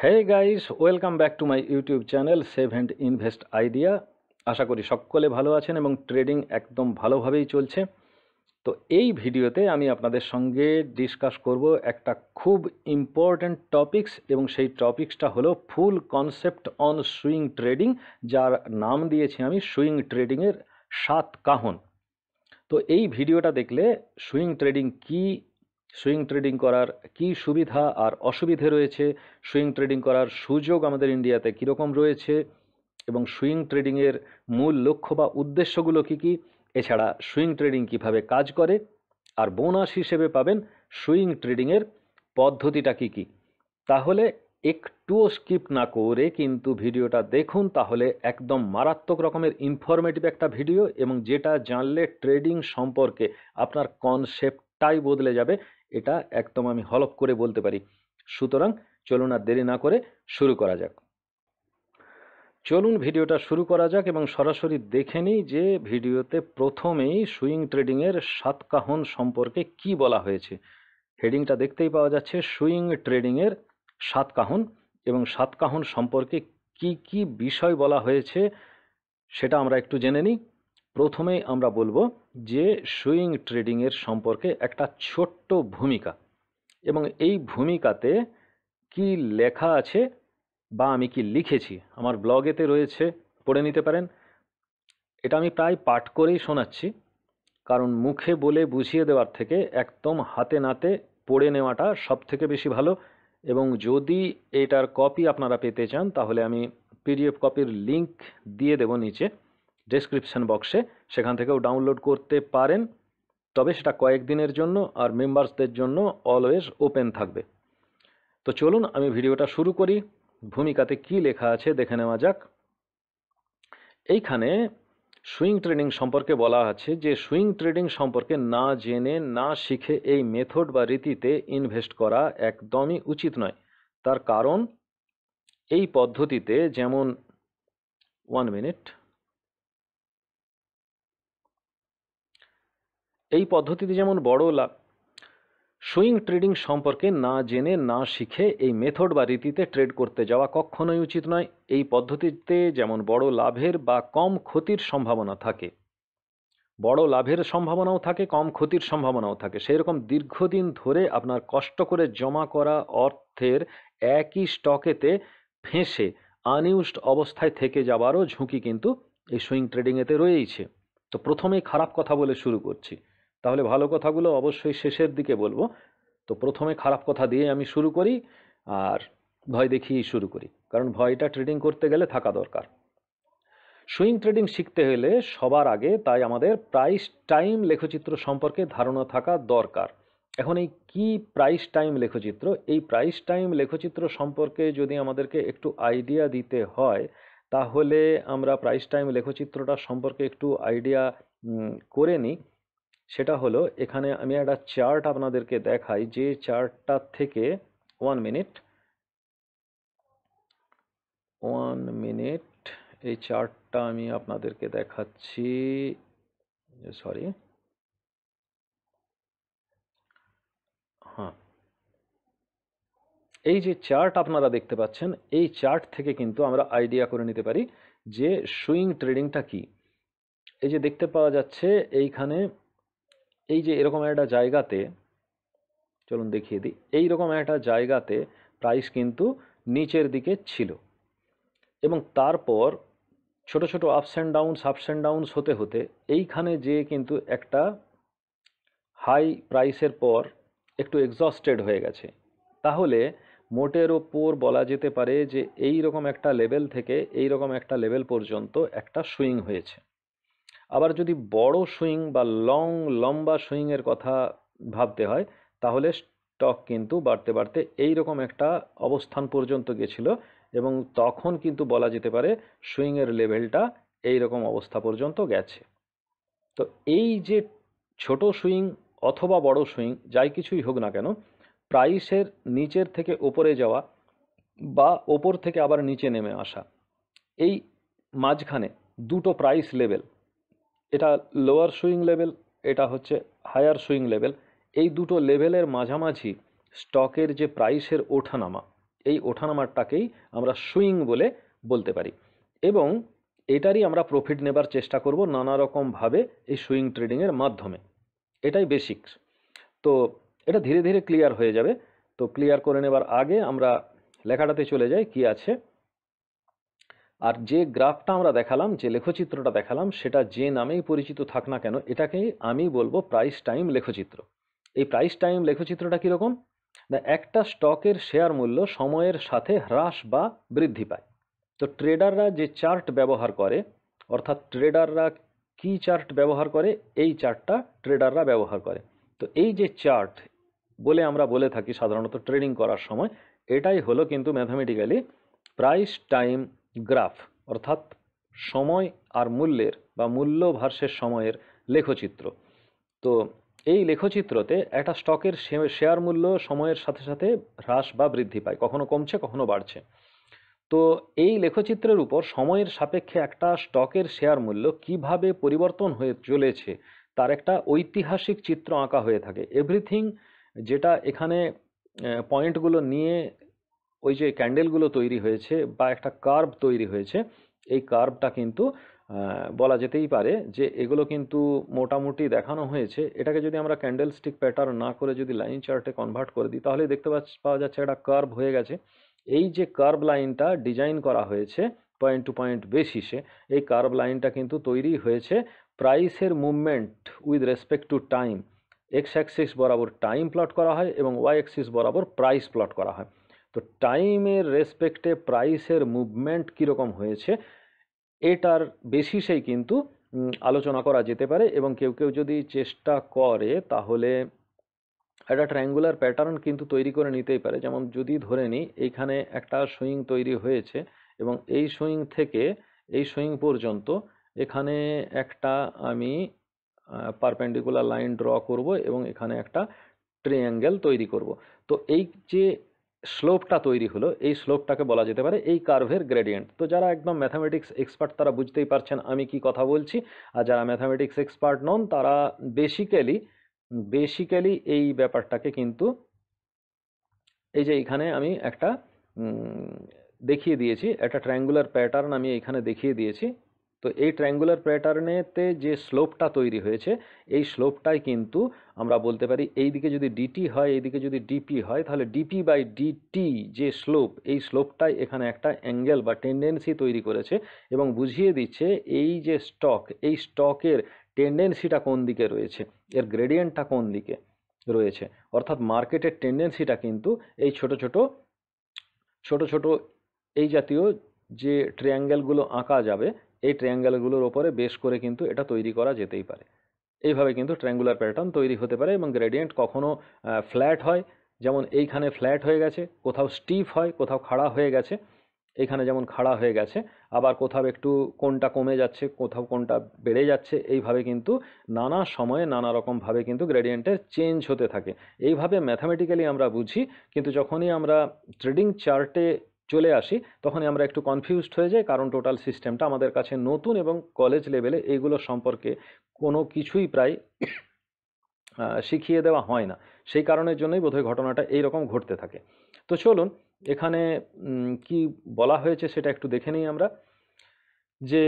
Hey guys, welcome back to my YouTube channel save and invest idea. আশা করি সকলে ভালো আছেন এবং ট্রেডিং একদম ভালোভাবেই চলছে। তো এই ভিডিওতে আমি আপনাদের সঙ্গে ডিসকাস করব একটা খুব ইম্পর্ট্যান্ট টপিকস, এবং সেই টপিকসটা হলো ফুল কনসেপ্ট অন সুইং ট্রেডিং, যার নাম দিয়েছি আমি সুইং ট্রেডিংয়ের 7 কাহন। তো এই ভিডিওটা দেখলে সুইং ট্রেডিং কি, সুইং ট্রেডিং করার কি সুবিধা আর অসুবিধে রয়েছে, সুইং ট্রেডিং করার সুযোগ আমাদের ইন্ডিয়াতে কীরকম রয়েছে, এবং সুইং ট্রেডিংয়ের মূল লক্ষ্য বা উদ্দেশ্যগুলো কী কী, এছাড়া সুইং ট্রেডিং কিভাবে কাজ করে, আর বোনাস হিসেবে পাবেন সুইং ট্রেডিংয়ের পদ্ধতিটা কী কী। তাহলে একটুও স্কিপ না করে কিন্তু ভিডিওটা দেখুন, তাহলে একদম মারাত্মক রকমের ইনফরমেটিভ একটা ভিডিও, এবং যেটা জানলে ট্রেডিং সম্পর্কে আপনার কনসেপ্টটাই বদলে যাবে, এটা একদম আমি হলফ করে বলতে পারি। সুতরাং চলুন আর দেরি না করে শুরু করা যাক। চলুন ভিডিওটা শুরু করা যাক এবং সরাসরি দেখে নিই যে ভিডিওতে প্রথমেই সুইং ট্রেডিংয়ের 7 কাহন সম্পর্কে কি বলা হয়েছে। হেডিংটা দেখতেই পাওয়া যাচ্ছে, সুইং ট্রেডিংয়ের 7 কাহন, এবং 7 কাহন সম্পর্কে কি কি বিষয় বলা হয়েছে সেটা আমরা একটু জেনে নিই। প্রথমেই আমরা বলবো যে সুইং ট্রেডিংয়ের সম্পর্কে একটা ছোট্ট ভূমিকা, এবং এই ভূমিকাতে কি লেখা আছে বা আমি কি লিখেছি আমার ব্লগেতে রয়েছে, পড়ে নিতে পারেন। এটা আমি প্রায় পাঠ করেই শোনাচ্ছি, কারণ মুখে বলে বুঝিয়ে দেওয়ার থেকে একদম হাতে নাতে পড়ে নেওয়াটা সব থেকে বেশি ভালো। এবং যদি এটার কপি আপনারা পেতে চান, তাহলে আমি পিডিএফ কপির লিংক দিয়ে দেব নিচে ডেসক্রিপশন বক্সে, সেখান থেকেও ডাউনলোড করতে পারেন। তবে সেটা কয়েকদিনের জন্য, আর মেম্বার্সদের জন্য অলওয়েজ ওপেন থাকবে। তো চলুন আমি ভিডিওটা শুরু করি। ভূমিকাতে কি লেখা আছে দেখে নেওয়া যাক। এইখানে সুইং ট্রেডিং সম্পর্কে বলা আছে যে সুইং ট্রেডিং সম্পর্কে না জেনে না শিখে এই মেথড বা রীতিতে ইনভেস্ট করা একদমই উচিত নয়। তার কারণ এই পদ্ধতিতে যেমন 1 মিনিট, এই পদ্ধতিতে যেমন বড় লাভ, সুইং ট্রেডিং সম্পর্কে না জেনে না শিখে এই মেথড বা রীতিতে ট্রেড করতে যাওয়া কখনোই উচিত নয়। এই পদ্ধতিতে যেমন বড় লাভের বা কম ক্ষতির সম্ভাবনা থাকে, বড় লাভের সম্ভাবনাও থাকে, কম ক্ষতির সম্ভাবনাও থাকে, সেই রকম দীর্ঘদিন ধরে আপনার কষ্ট করে জমা করা অর্থের একই স্টকেতে ফেঁসে আনইউজড অবস্থায় থেকে যাওয়ারও ঝুঁকি কিন্তু এই সুইং ট্রেডিংয়েতে রয়েইছে। তো প্রথমেই খারাপ কথা বলে শুরু করছি, তাহলে ভালো কথাগুলো অবশ্যই শেষের দিকে বলবো। তো প্রথমে খারাপ কথা দিয়ে আমি শুরু করি, আর ভয় দেখিয়েই শুরু করি, কারণ ভয়টা ট্রেডিং করতে গেলে থাকা দরকার। সুইং ট্রেডিং শিখতে হলে সবার আগে তাই আমাদের প্রাইস টাইম লেখচিত্র সম্পর্কে ধারণা থাকা দরকার। এখন এই কি প্রাইস টাইম লেখচিত্র, এই প্রাইস টাইম লেখচিত্র সম্পর্কে যদি আমাদেরকে একটু আইডিয়া দিতে হয়, তাহলে আমরা প্রাইস টাইম লেখচিত্রটা সম্পর্কে একটু আইডিয়া করে নিই। সেটা হলো, এখানে আমি একটা চার্ট আপনাদেরকে দেখাই, যে চার্টটা থেকে 1 মিনিট, এই চার্টটা আমি আপনাদেরকে দেখাচ্ছি। সরি, হ্যাঁ, এই যে চার্ট আপনারা দেখতে পাচ্ছেন, এই চার্ট থেকে কিন্তু আমরা আইডিয়া করে নিতে পারি যে সুইং ট্রেডিংটা কি। এই যে দেখতে পাওয়া যাচ্ছে এইখানে, এই যে এরকম একটা জায়গাতে, চলুন দেখিয়ে দিই, এইরকম একটা জায়গাতে প্রাইস কিন্তু নিচের দিকে ছিল, এবং তারপর ছোট ছোট আপস অ্যান্ড ডাউনস হতে হতে এইখানে যে কিন্তু একটা হাই প্রাইসের পর একটু এক্সস্টেড হয়ে গেছে। তাহলে মোটের ওপর বলা যেতে পারে যে এই রকম একটা লেভেল থেকে এই রকম একটা লেভেল পর্যন্ত একটা সুইং হয়েছে। আবার যদি বড় সুইং বা লম্বা সুইংয়ের কথা ভাবতে হয়, তাহলে স্টক কিন্তু বাড়তে বাড়তে এই রকম একটা অবস্থান পর্যন্ত গেছিল, এবং তখন কিন্তু বলা যেতে পারে সুইংয়ের লেভেলটা এই রকম অবস্থা পর্যন্ত গেছে। তো এই যে ছোট সুইং অথবা বড় সুইং, যাই কিছুই হোক না কেন, প্রাইসের নিচের থেকে ওপরে যাওয়া বা ওপর থেকে আবার নিচে নেমে আসা, এই মাঝখানে দুটো প্রাইস লেভেল, এটা লোয়ার সুইং লেভেল, এটা হচ্ছে হায়ার সুইং লেভেল, এই দুটো লেভেলের মাঝামাঝি স্টকের যে প্রাইসের ওঠানামা, এই ওঠানামাটাকেই আমরা সুইং বলে বলতে পারি, এবং এটারই আমরা প্রফিট নেবার চেষ্টা করব নানা রকমভাবে এই সুইং ট্রেডিংয়ের মাধ্যমে। এটাই বেসিক্স। তো এটা ধীরে ধীরে ক্লিয়ার হয়ে যাবে। তো ক্লিয়ার করে নেবার আগে আমরা লেখাটাতে চলে যাই কি আছে। আর যে গ্রাফটা আমরা দেখালাম, যে লেখচিত্রটা দেখালাম, সেটা যে নামেই পরিচিত থাক না কেন, এটাকেই আমি বলবো প্রাইস টাইম লেখচিত্র। এই প্রাইস টাইম লেখচিত্রটা কীরকম না, একটা স্টকের শেয়ার মূল্য সময়ের সাথে হ্রাস বা বৃদ্ধি পায়। তো ট্রেডাররা যে চার্ট ব্যবহার করে, অর্থাৎ ট্রেডাররা কি চার্ট ব্যবহার করে, এই চার্টটা ট্রেডাররা ব্যবহার করে। তো এই যে চার্ট বলে আমরা বলে থাকি সাধারণত ট্রেডিং করার সময়, এটাই হলো কিন্তু ম্যাথামেটিক্যালি প্রাইস টাইম গ্রাফ, অর্থাৎ সময় আর মূল্যের বা মূল্য ভার্সেস সময়ের লেখচিত্র। তো এই লেখচিত্রতে একটা স্টকের শেয়ার মূল্য সময়ের সাথে সাথে হ্রাস বা বৃদ্ধি পায়, কখনো কমছে কখনো বাড়ছে। তো এই লেখচিত্রের উপর সময়ের সাপেক্ষে একটা স্টকের শেয়ার মূল্য কিভাবে পরিবর্তন হয়ে চলেছে তার একটা ঐতিহাসিক চিত্র আঁকা হয়ে থাকে। এভরিথিং যেটা এখানে পয়েন্টগুলো নিয়ে ওই যে ক্যান্ডেলগুলো তৈরি হয়েছে বা একটা কার্ভ তৈরি হয়েছে, এই কার্ভটা কিন্তু বলা যেতেই পারে যে এগুলো কিন্তু মোটামুটি দেখানো হয়েছে। এটাকে যদি আমরা ক্যান্ডেল স্টিক প্যাটার্ন না করে যদি লাইন চার্টে কনভার্ট করে দিই, তাহলে দেখতে পাওয়া যাচ্ছে একটা কার্ভ হয়ে গেছে। এই যে কার্ভ লাইনটা ডিজাইন করা হয়েছে পয়েন্ট টু পয়েন্ট বেসিসে, এই কার্ভ লাইনটা কিন্তু তৈরি হয়েছে প্রাইসের movement with respect to time. X Axis বরাবর টাইম প্লট করা হয় এবং ওয়াই অ্যাক্সিস বরাবর প্রাইস প্লট করা হয়। তো টাইমের রেসপেক্টে প্রাইসের মুভমেন্ট কীরকম হয়েছে এটার বেসিসেই কিন্তু আলোচনা করা যেতে পারে। এবং কেউ কেউ যদি চেষ্টা করে তাহলে একটা ট্রায়াঙ্গুলার প্যাটার্ন কিন্তু তৈরি করে নিতেই পারে। যেমন যদি ধরে নিই এইখানে একটা সুইং তৈরি হয়েছে এবং এই সুইং থেকে এই সুইং পর্যন্ত এখানে একটা আমি পারপেন্ডিকুলার লাইন ড্র করব এবং এখানে একটা ট্রায়াঙ্গেল তৈরি করব। তো এই যে স্লোপটা তৈরি হলো, এই স্লোপটাকে বলা যেতে পারে এই কার্ভের গ্রেডিয়েন্ট। তো যারা একদম ম্যাথামেটিক্স এক্সপার্ট তারা বুঝতেই পারছেন আমি কি কথা বলছি, আর যারা ম্যাথামেটিক্স এক্সপার্ট নন তারা বেসিক্যালি এই ব্যাপারটাকে কিন্তু এই যে এখানে আমি একটা দেখিয়ে দিয়েছি, একটা ট্রায়াঙ্গুলার প্যাটার্ন আমি এখানে দেখিয়ে দিয়েছি। তো এই ট্রায়াঙ্গুলার প্যাটার্নেতে যে স্লোপটা তৈরি হয়েছে, এই স্লোপটাই কিন্তু আমরা বলতে পারি এই দিকে যদি ডিটি হয়, এইদিকে যদি ডিপি হয়, তাহলে ডিপি বাই ডিটি যে স্লোপ, এই স্লোপটাই এখানে একটা অ্যাঙ্গেল বা টেন্ডেন্সি তৈরি করেছে এবং বুঝিয়ে দিচ্ছে এই যে স্টক, এই স্টকের টেন্ডেন্সিটা কোন দিকে রয়েছে, এর গ্রেডিয়েন্টটা কোন দিকে রয়েছে। অর্থাৎ মার্কেটের টেন্ডেন্সিটা কিন্তু এই ছোট ছোট এই জাতীয় যে ট্রায়াঙ্গেলগুলো আঁকা যাবে, এই ট্রায়াঙ্গেলগুলোর ওপরে বেশ করে কিন্তু এটা তৈরি করা যেতেই পারে। এইভাবে কিন্তু ট্রায়াঙ্গুলার প্যাটার্ন তৈরি হতে পারে এবং গ্রেডিয়েন্ট কখনো ফ্ল্যাট হয়, যেমন এইখানে ফ্ল্যাট হয়ে গেছে, কোথাও স্টিফ হয়, কোথাও খাড়া হয়ে গেছে, এখানে যেমন খাড়া হয়ে গেছে, আবার কোথাও একটু কোনটা কমে যাচ্ছে, কোথাও কোনটা বেড়ে যাচ্ছে। এইভাবে কিন্তু নানা সময়ে নানা রকমভাবে কিন্তু গ্রেডিয়েন্টের চেঞ্জ হতে থাকে। এইভাবে ম্যাথামেটিক্যালি আমরা বুঝি, কিন্তু যখনই আমরা ট্রেডিং চার্টে চলে আসি তখনই আমরা একটু কনফিউজড হয়ে যাই, কারণ টোটাল সিস্টেমটা আমাদের কাছে নতুন এবং কলেজ লেভেলে এইগুলো সম্পর্কে কোনো কিছুই প্রায় শিখিয়ে দেওয়া হয় না। সেই কারণের জন্যই বোধহয় ঘটনাটা এইরকম ঘটতে থাকে। তো চলুন এখানে কি বলা হয়েছে সেটা একটু দেখে নিই আমরা। যে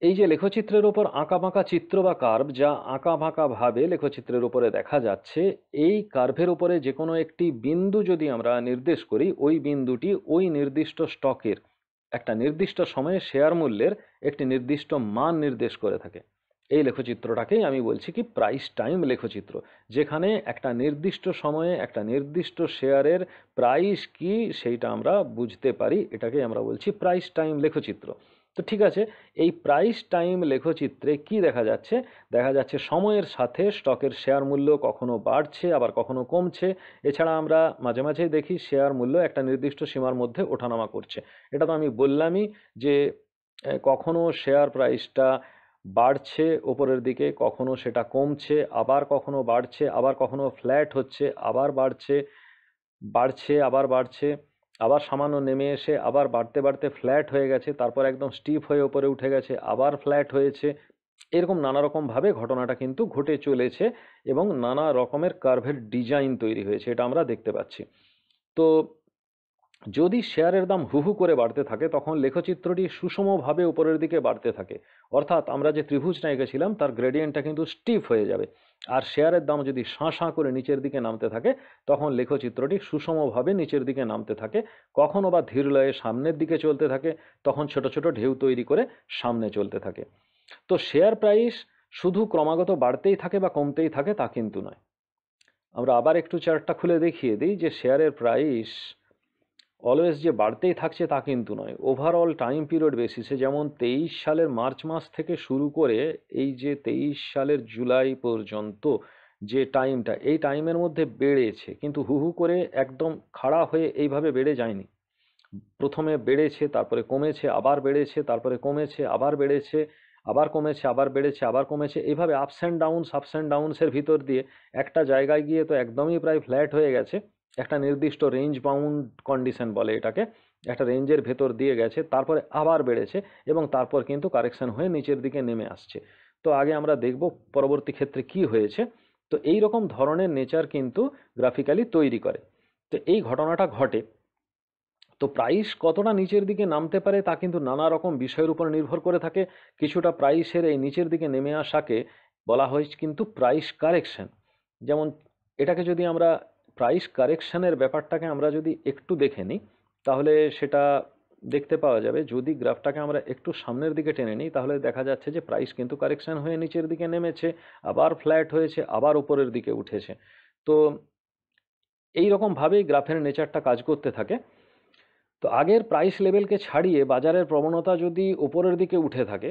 এই যে লেখচিত্রের ওপর আঁকাবাঁকা চিত্র বা কার্ভ, যা আঁকাবাঁকাভাবে লেখচিত্রের উপরে দেখা যাচ্ছে, এই কার্ভের উপরে যে কোনো একটি বিন্দু যদি আমরা নির্দেশ করি, ওই বিন্দুটি ওই নির্দিষ্ট স্টকের একটা নির্দিষ্ট সময়ে শেয়ার মূল্যের একটি নির্দিষ্ট মান নির্দেশ করে থাকে। এই লেখচিত্রটাকেই আমি বলছি কি প্রাইস টাইম লেখচিত্র, যেখানে একটা নির্দিষ্ট সময়ে একটা নির্দিষ্ট শেয়ারের প্রাইস কি সেইটা আমরা বুঝতে পারি, এটাকে আমরা বলছি প্রাইস টাইম লেখচিত্র। তো ঠিক আছে, এই প্রাইস টাইম লেখচিত্রে কি দেখা যাচ্ছে? দেখা যাচ্ছে সময়ের সাথে স্টকের শেয়ার মূল্য কখনো বাড়ছে আবার কখনো কমছে। এছাড়া আমরা মাঝে মাঝে দেখি শেয়ার মূল্য একটা নির্দিষ্ট সীমার মধ্যে ওঠানামা করছে। এটা তো আমি বললামই যে কখনো শেয়ার প্রাইসটা বাড়ছে ওপরের দিকে, কখনো সেটা কমছে, আবার কখনো বাড়ছে, আবার কখনো ফ্ল্যাট হচ্ছে, আবার বাড়ছে আবার বাড়ছে, আবার সামান্য নেমে এসে আবার বাড়তে বাড়তে ফ্ল্যাট হয়ে গেছে, তারপর একদম স্টিফ হয়ে ওপরে উঠে গেছে, আবার ফ্ল্যাট হয়েছে। এরকম নানা রকমভাবে ঘটনাটা কিন্তু ঘটে চলেছে এবং নানা রকমের কার্ভের ডিজাইন তৈরি হয়েছে, এটা আমরা দেখতে পাচ্ছি। তো যদি শেয়ারের দাম হু হু করে বাড়তে থাকে তখন লেখচিত্রটি সুষমভাবে উপরের দিকে বাড়তে থাকে, অর্থাৎ আমরা যে ত্রিভুজটা এঁকেছিলাম তার গ্রেডিয়েন্টটা কিন্তু স্টিফ হয়ে যাবে। আর শেয়ারের দাম যদি শাঁ শাঁ করে নিচের দিকে নামতে থাকে তখন লেখচিত্রটি সুষমভাবে নিচের দিকে নামতে থাকে, কখনো বা ধীর লয়ে সামনের দিকে চলতে থাকে, তখন ছোট ছোট ঢেউ তৈরি করে সামনে চলতে থাকে। তো শেয়ার প্রাইস শুধু ক্রমাগত বাড়তেই থাকে বা কমতেই থাকে তা কিন্তু নয়। আমরা আবার একটু চার্টটা খুলে দেখিয়ে দিই যে শেয়ারের প্রাইস অলওয়েজ যে বাড়তেই থাকছে তা কিন্তু নয়। ওভারঅল টাইম পিরিয়ড বেসিসে, যেমন 23 সালের মার্চ মাস থেকে শুরু করে এই যে 23 সালের জুলাই পর্যন্ত যে টাইমটা, এই টাইমের মধ্যে বেড়েছে, কিন্তু হু হু করে একদম খাড়া হয়ে এইভাবে বেড়ে যায়নি। প্রথমে বেড়েছে, তারপরে কমেছে, আবার বেড়েছে, তারপরে কমেছে, আবার বেড়েছে, আবার কমেছে, আবার বেড়েছে, আবার কমেছে, এইভাবে আপস অ্যান্ড ডাউনসের ভিতর দিয়ে একটা জায়গায় গিয়ে তো একদমই প্রায় ফ্ল্যাট হয়ে গেছে। একটা নির্দিষ্ট রেঞ্জ বাউন্ড কন্ডিশন বলে এটাকে, একটা রেঞ্জের ভেতর দিয়ে গেছে, তারপরে আবার বেড়েছে এবং তারপর কিন্তু কারেকশন হয়ে নিচের দিকে নেমে আসছে। তো আগে আমরা দেখব পরবর্তী ক্ষেত্রে কি হয়েছে। তো এই রকম ধরনের নেচার কিন্তু গ্রাফিক্যালি তৈরি করে। তো এই ঘটনাটা ঘটে। তো প্রাইস কতটা নিচের দিকে নামতে পারে তা কিন্তু নানা রকম বিষয়ের উপর নির্ভর করে থাকে। কিছুটা প্রাইসের এই নিচের দিকে নেমে আসাকে বলা হয় কিন্তু প্রাইস কারেকশন। যেমন এটাকে যদি আমরা প্রাইস কারেকশনের ব্যাপারটাকে আমরা যদি একটু দেখে নিই তাহলে সেটা দেখতে পাওয়া যাবে। যদি গ্রাফটাকে আমরা একটু সামনের দিকে টেনে নিই তাহলে দেখা যাচ্ছে যে প্রাইস কিন্তু কারেকশন হয়ে নিচের দিকে নেমেছে, আবার ফ্ল্যাট হয়েছে, আবার উপরের দিকে উঠেছে। তো এই রকমভাবেই গ্রাফের নেচারটা কাজ করতে থাকে। তো আগের প্রাইস লেভেলকে ছাড়িয়ে বাজারের প্রবণতা যদি উপরের দিকে উঠে থাকে,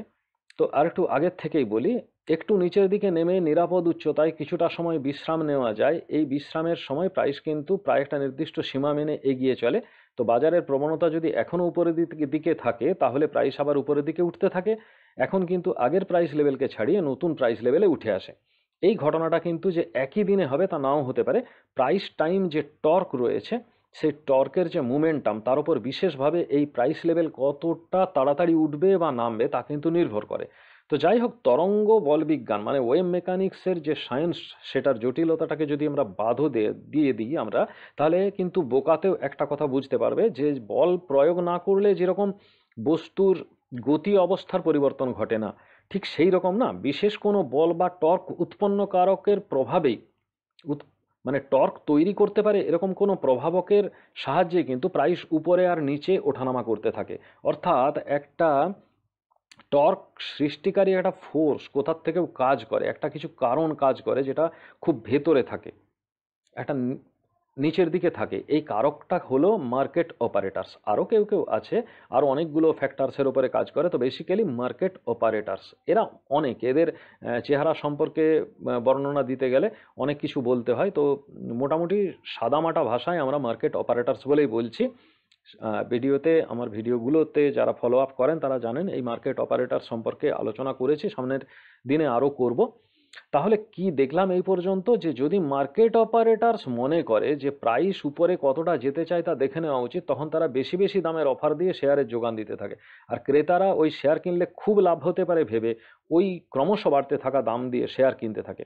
তো আর একটু আগের থেকেই বলি, একটু নিচের দিকে নেমে নিরাপদ উচ্চতায় কিছুটা সময় বিশ্রাম নেওয়া যায়। এই বিশ্রামের সময় প্রাইস কিন্তু প্রায় একটা নির্দিষ্ট সীমা মেনে এগিয়ে চলে। তো বাজারের প্রবণতা যদি এখনও উপরের দিকে থাকে তাহলে প্রাইস আবার উপরের দিকে উঠতে থাকে। এখন কিন্তু আগের প্রাইস লেভেলকে ছাড়িয়ে নতুন প্রাইস লেভেলে উঠে আসে। এই ঘটনাটা কিন্তু যে একই দিনে হবে তা নাও হতে পারে। প্রাইস টাইম যে টর্ক রয়েছে, সেই টর্কের যে মোমেন্টাম, তার উপর বিশেষভাবে এই প্রাইস লেভেল কতটা তাড়াতাড়ি উঠবে বা নামবে তা কিন্তু নির্ভর করে। তো যাই হোক, তরঙ্গ বলবিজ্ঞান মানে ওয়েভ মেকানিক্সের যে সায়েন্স, সেটার জটিলতাটাকে যদি আমরা বাঁধো দিয়ে দিই আমরা, তাহলে কিন্তু বোকাতেও একটা কথা বুঝতে পারবে যে বল প্রয়োগ না করলে যেরকম বস্তুর গতি অবস্থার পরিবর্তন ঘটে না, ঠিক সেই রকম না, বিশেষ কোনো বল বা টর্ক উৎপন্নকারকের প্রভাবেই মানে টর্ক তৈরি করতে পারে এরকম কোনো প্রভাবকের সাহায্যে কিন্তু প্রাইস উপরে আর নিচে ওঠানামা করতে থাকে। অর্থাৎ একটা টর্ক সৃষ্টিকারী একটা ফোর্স কোথার থেকেও কাজ করে, একটা কিছু কারণ কাজ করে যেটা খুব ভেতরে থাকে, একটা নিচের দিকে থাকে। এই কারকটা হলো মার্কেট অপারেটার্স। আরও কেউ কেউ আছে, আরও অনেকগুলো ফ্যাক্টরসের উপরে কাজ করে। তো বেসিক্যালি মার্কেট অপারেটার্স এরা অনেক, এদের চেহারা সম্পর্কে বর্ণনা দিতে গেলে অনেক কিছু বলতে হয়। তো মোটামুটি সাদামাটা ভাষায় আমরা মার্কেট অপারেটার্স বলেই বলছি। ভিডিওতে, আমার ভিডিওগুলোতে যারা ফলো আপ করেন তারা জানেন এই মার্কেট অপারেটর সম্পর্কে আলোচনা করেছি, সামনের দিনে আরও করব। তাহলে কি দেখলাম এই পর্যন্ত, যে যদি মার্কেট অপারেটরস মনে করে যে প্রাইস উপরে কতটা যেতে চায় তা দেখে নেওয়া উচিত, তখন তারা বেশি বেশি দামের অফার দিয়ে শেয়ারের যোগান দিতে থাকে। আর ক্রেতারা ওই শেয়ার কিনলে খুব লাভ হতে পারে ভেবে ওই ক্রমশ বাড়তে থাকা দাম দিয়ে শেয়ার কিনতে থাকে।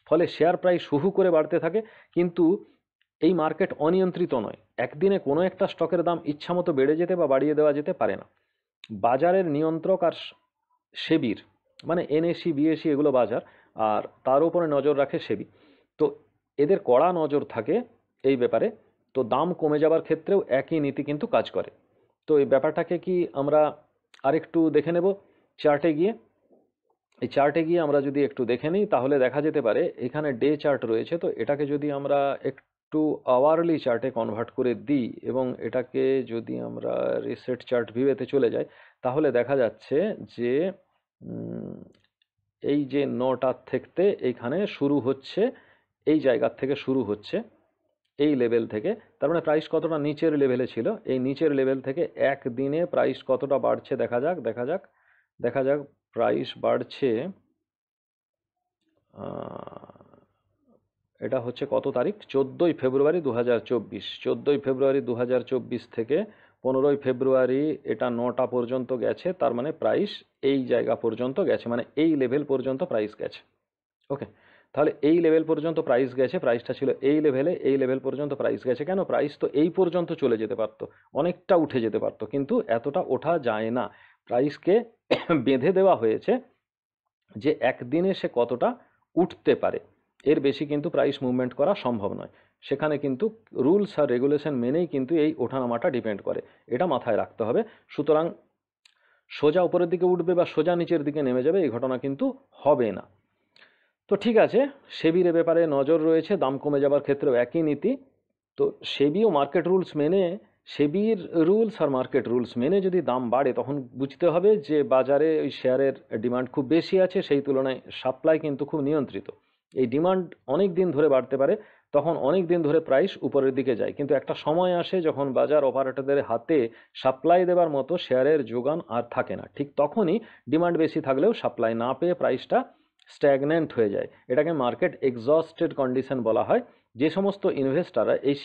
ফলে শেয়ার প্রাইস হু হু করে বাড়তে থাকে। কিন্তু এই মার্কেট অনিয়ন্ত্রিত নয়, একদিনে কোনো একটা স্টকের দাম ইচ্ছামতো বেড়ে যেতে বা বাড়িয়ে দেওয়া যেতে পারে না। বাজারের নিয়ন্ত্রক আর সেবির, মানে এনএসি বিএসি এগুলো বাজার, আর তার উপরে নজর রাখে সেবি। তো এদের কড়া নজর থাকে এই ব্যাপারে। তো দাম কমে যাবার ক্ষেত্রেও একই নীতি কিন্তু কাজ করে। তো এই ব্যাপারটাকে কি আমরা আরেকটু দেখে নেব চার্টে গিয়ে। এই চার্টে গিয়ে আমরা যদি একটু দেখে নিই তাহলে দেখা যেতে পারে এখানে ডে চার্ট রয়েছে। তো এটাকে যদি আমরা একটু আওয়ারলি চার্টে কনভার্ট করে দিই এবং এটাকে যদি আমরা রিসেট চার্ট ভিউতে চলে যাই তাহলে দেখা যাচ্ছে যে উম, এই যে 9টার থেকে এইখানে শুরু হচ্ছে, এই জায়গার থেকে শুরু হচ্ছে, এই লেভেল থেকে। তার মানে প্রাইস কতটা নিচের লেভেলে ছিল, এই নিচের লেভেল থেকে একদিনে প্রাইস কতটা বাড়ছে দেখা যাক, দেখা যাক। প্রাইস বাড়ছে, এটা হচ্ছে কত তারিখ, 14ই ফেব্রুয়ারি 2024। 14ই ফেব্রুয়ারি 2024 থেকে 15ই ফেব্রুয়ারি এটা 9টা পর্যন্ত গেছে। তার মানে প্রাইস এই জায়গা পর্যন্ত গেছে, মানে এই লেভেল পর্যন্ত প্রাইস গেছে। ওকে। তাহলে এই লেভেল পর্যন্ত প্রাইস গেছে, প্রাইসটা ছিল এই লেভেলে, এই লেভেল পর্যন্ত প্রাইস গেছে কেন? প্রাইস তো এই পর্যন্ত চলে যেতে পারতো, অনেকটা উঠে যেতে পারতো, কিন্তু এতটা ওঠা যায় না। প্রাইসকে বেঁধে দেওয়া হয়েছে যে একদিনে সে কতটা উঠতে পারে, এর বেশি কিন্তু প্রাইস মুভমেন্ট করা সম্ভব নয়। সেখানে কিন্তু রুলস আর রেগুলেশন মেনেই কিন্তু এই ওঠানামাটা ডিপেন্ড করে, এটা মাথায় রাখতে হবে। সুতরাং সোজা উপরের দিকে উঠবে বা সোজা নিচের দিকে নেমে যাবে এই ঘটনা কিন্তু হবে না। তো ঠিক আছে, সেবির এ ব্যাপারে নজর রয়েছে, দাম কমে যাবার ক্ষেত্রেও একই নীতি। তো সেবিও মার্কেট রুলস মেনে, সেবির রুলস আর মার্কেট রুলস মেনে যদি দাম বাড়ে তখন বুঝতে হবে যে বাজারে ওই শেয়ারের ডিমান্ড খুব বেশি আছে, সেই তুলনায় সাপ্লাই কিন্তু খুব নিয়ন্ত্রিত। এই ডিমান্ড অনেক দিন ধরে বাড়তে পারে, তখন অনেক দিন ধরে প্রাইস উপরের দিকে যায়, কিন্তু একটা সময় আসে যখন বাজার অপারেটরদের হাতে সাপ্লাই দেবার মতো শেয়ারের যোগান আর থাকে না, ঠিক তখনই ডিমান্ড বেশি থাকলেও সাপ্লাই না পেয়ে প্রাইসটা স্ট্যাগন্যান্ট হয়ে যায়। এটাকে মার্কেট এক্সস্টেড কন্ডিশন বলা হয়। যে সমস্ত ইনভেস্টাররা এই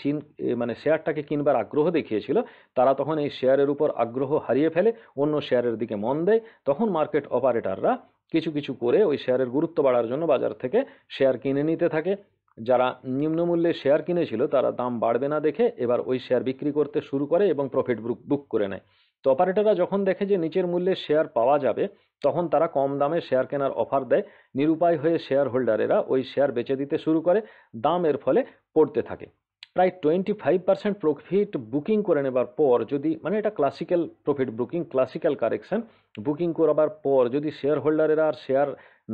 মানে শেয়ারটাকে কিনবার আগ্রহ দেখিয়েছিল, তারা তখন এই শেয়ারের উপর আগ্রহ হারিয়ে ফেলে, অন্য শেয়ারের দিকে মন দেয়। তখন মার্কেট অপারেটররা কিছু কিছু করে ওই শেয়ারের গুরুত্ব বাড়ার জন্য বাজার থেকে শেয়ার কিনে নিতে থাকে। যারা নিম্নমূল্যে শেয়ার কিনেছিল তারা দাম বাড়বে না দেখে এবার ওই শেয়ার বিক্রি করতে শুরু করে এবং প্রফিট বুক করে নেয়। তো অপারেটররা যখন দেখে যে নিচের মূল্যে শেয়ার পাওয়া যাবে, তখন তারা কম দামে শেয়ার কেনার অফার দেয়। নিরুপায় হয়ে শেয়ার হোল্ডারেরা ওই শেয়ার বেচে দিতে শুরু করে, দাম এর ফলে পড়তে থাকে। প্রায় 25% প্রফিট বুকিং করে নেবার পর যদি, মানে এটা classical profit booking, classical correction, booking করবার পর যদি শেয়ার হোল্ডারেরা আর শেয়ার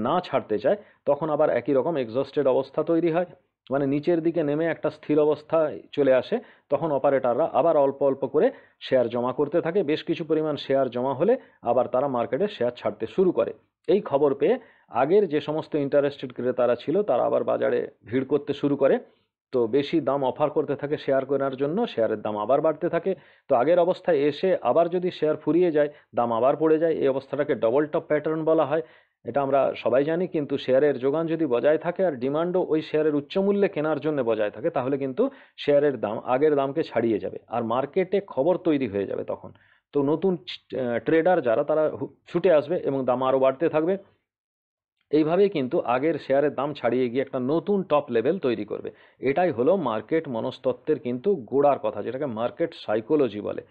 না ছাড়তে চায়, তখন আবার একই রকম এক্সস্টেড অবস্থা তৈরি হয়, মানে নিচের দিকে নেমে একটা স্থির অবস্থায় চলে আসে। তখন অপারেটররা আবার অল্প অল্প করে শেয়ার জমা করতে থাকে, বেশ কিছু পরিমাণ শেয়ার জমা হলে আবার তারা মার্কেটে শেয়ার ছাড়তে শুরু করে। এই খবর পেয়ে আগের যে সমস্ত ইন্টারেস্টেড ক্রেতারা ছিল তারা আবার বাজারে ভিড় করতে শুরু করে। তো বেশি দাম অফার করতে থাকে শেয়ার কেনার জন্য, শেয়ারের দাম আবার বাড়তে থাকে। তো আগের অবস্থায় এসে আবার যদি শেয়ার ফুরিয়ে যায়, দাম আবার পড়ে যায়। এই অবস্থাটাকে ডবল টপ প্যাটার্ন বলা হয়। এটা আমরা সবাই জানি, কিন্তু শেয়ারের যোগান যদি বজায় থাকে আর ডিমান্ডও ওই শেয়ারের উচ্চ মূল্যে কেনার জন্য বজায় থাকে, তাহলে কিন্তু শেয়ারের দাম আগের দামকে ছাড়িয়ে যাবে আর মার্কেটে খবর তৈরি হয়ে যাবে তখন। তো নতুন ট্রেডার যারা, তারা ছুটে আসবে এবং দাম আরও বাড়তে থাকবে। এইভাবেই কিন্তু আগের শেয়ারের দাম ছাড়িয়ে গিয়ে একটা নতুন টপ লেভেল তৈরি করবে। এটাই হলো মার্কেট মনস্তত্ত্বের কিন্তু গোড়ার কথা, যেটাকে মার্কেট সাইকোলজি বলে।